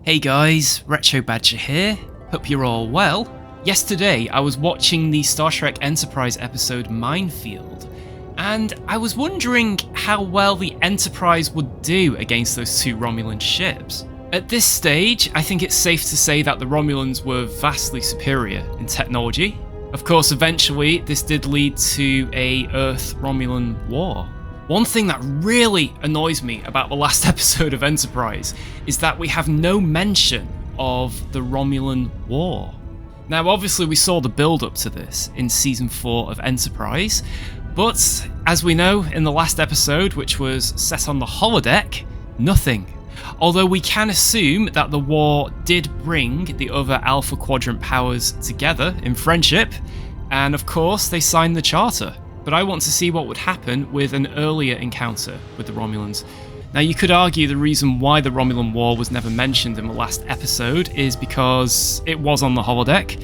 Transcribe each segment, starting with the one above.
Hey guys, Retro Badger here. Hope you're all well. Yesterday I was watching the Star Trek Enterprise episode Minefield, and I was wondering how well the Enterprise would do against those two Romulan ships. At this stage, I think it's safe to say that the Romulans were vastly superior in technology. Of course, eventually this did lead to a Earth-Romulan war. One thing that really annoys me about the last episode of Enterprise is that we have no mention of the Romulan War. Now obviously we saw the build up to this in Season 4 of Enterprise, but as we know in the last episode, which was set on the holodeck, nothing. Although we can assume that the war did bring the other Alpha Quadrant powers together in friendship, and of course they signed the charter. But I want to see what would happen with an earlier encounter with the Romulans. Now you could argue the reason why the Romulan War was never mentioned in the last episode is because it was on the holodeck,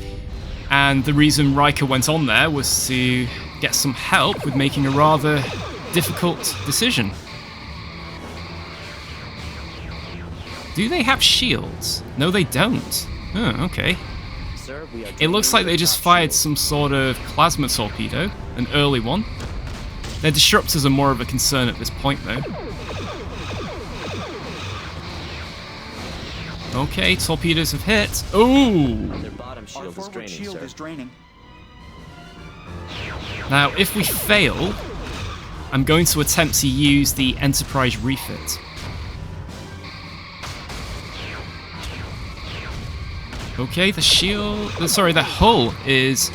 and the reason Riker went on there was to get some help with making a rather difficult decision. Do they have shields? No, they don't. Oh, okay. It looks like they just fired some sort of plasma torpedo, an early one. Their disruptors are more of a concern at this point though. Okay, torpedoes have hit. Ooh! Their bottom shield is draining. Now, if we fail, I'm going to attempt to use the Enterprise refit. Okay, the hull is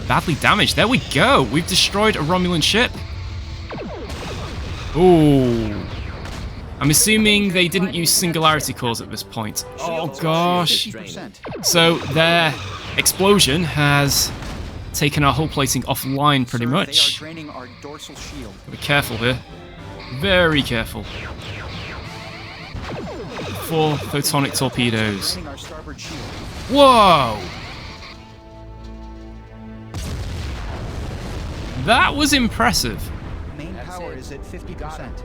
badly damaged. There we go. We've destroyed a Romulan ship. Ooh. I'm assuming they didn't use singularity cores at this point. Oh gosh. So their explosion has taken our hull plating offline pretty much. Be careful here. Very careful. 4 photonic torpedoes. Whoa! That was impressive. Main power is at 50%.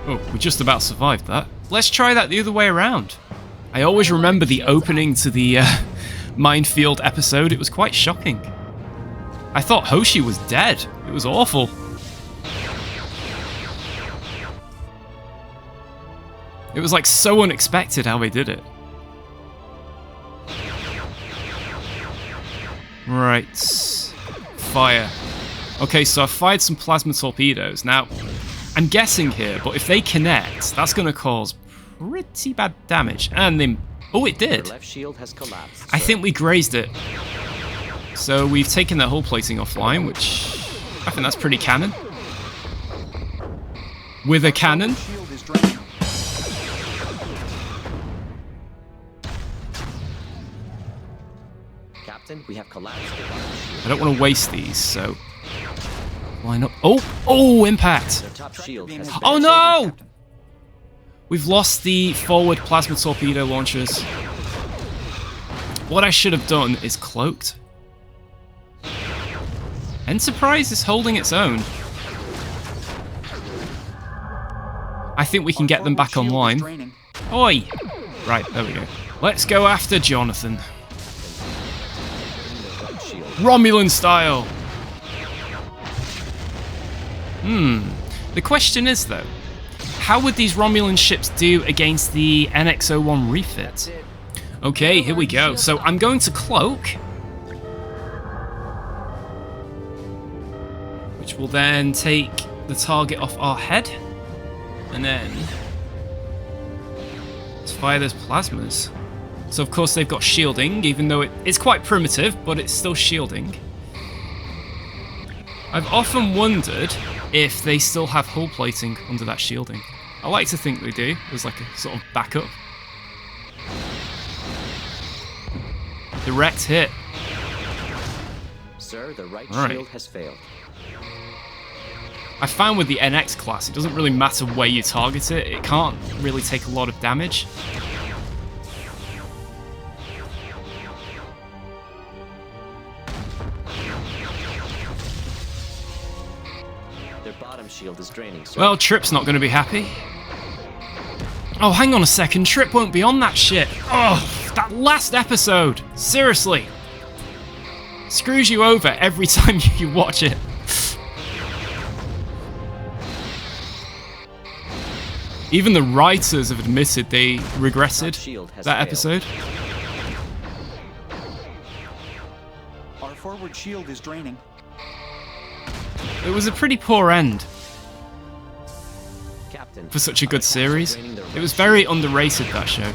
Oh, we just about survived that. Let's try that the other way around. I always remember the opening to the Minefield episode. It was quite shocking. I thought Hoshi was dead. It was awful. It was like so unexpected how they did it. Right. Fire. Okay, so I've fired some plasma torpedoes. Now, I'm guessing here, but if they connect, that's going to cause pretty bad damage. And then, oh, it did. Left shield has collapsed, I think we grazed it. So we've taken their hull plating offline, which I think that's pretty canon. With a cannon. Captain, we have collapsed. I don't want to waste these, so line up. Oh, impact! Their top shield has Oh no! We've lost the forward plasma torpedo launchers. What I should have done is cloaked. Enterprise is holding its own. I think we can get them back online. Oi! Right, there we go. Let's go after Jonathan. Romulan style! The question is though, how would these Romulan ships do against the NX-01 Refit? Okay, here we go. So I'm going to cloak, which will then take the target off our head, and then let's fire those plasmas. So of course they've got shielding, even though it's quite primitive, but it's still shielding. I've often wondered if they still have hull plating under that shielding. I like to think they do, as like a sort of backup. Direct hit. Sir, the right shield has failed. I found with the NX class, it doesn't really matter where you target it, it can't really take a lot of damage. Their bottom shield is draining, sir. Well, Trip's not going to be happy. Oh, hang on a second. Trip won't be on that shit. Oh, that last episode. Seriously. Screws you over every time you watch it. Even the writers have admitted they regretted that episode. Our forward shield is draining. It was a pretty poor end Captain, for such a good series. draining the It was very underrated, that show.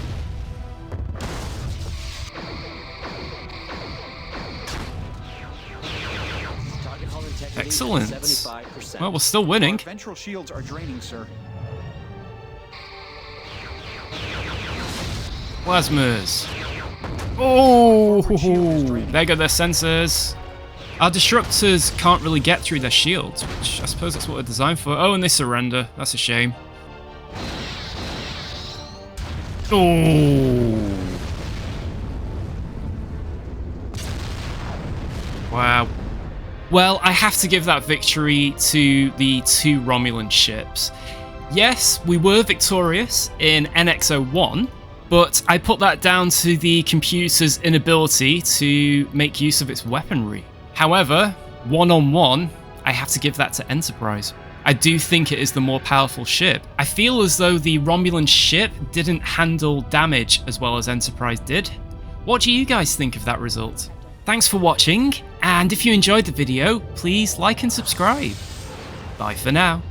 target hull integrity Excellent. 75%. Well, we're still winning. Our ventral shields are draining, sir. Plasmas. Oh, they got their sensors. Our disruptors can't really get through their shields, which I suppose that's what they're designed for. Oh, and they surrender. That's a shame. Oh. Wow. Well, I have to give that victory to the 2 Romulan ships. Yes, we were victorious in NX-01, but I put that down to the computer's inability to make use of its weaponry. However, one-on-one, I have to give that to Enterprise. I do think it is the more powerful ship. I feel as though the Romulan ship didn't handle damage as well as Enterprise did. What do you guys think of that result? Thanks for watching, and if you enjoyed the video, please like and subscribe. Bye for now.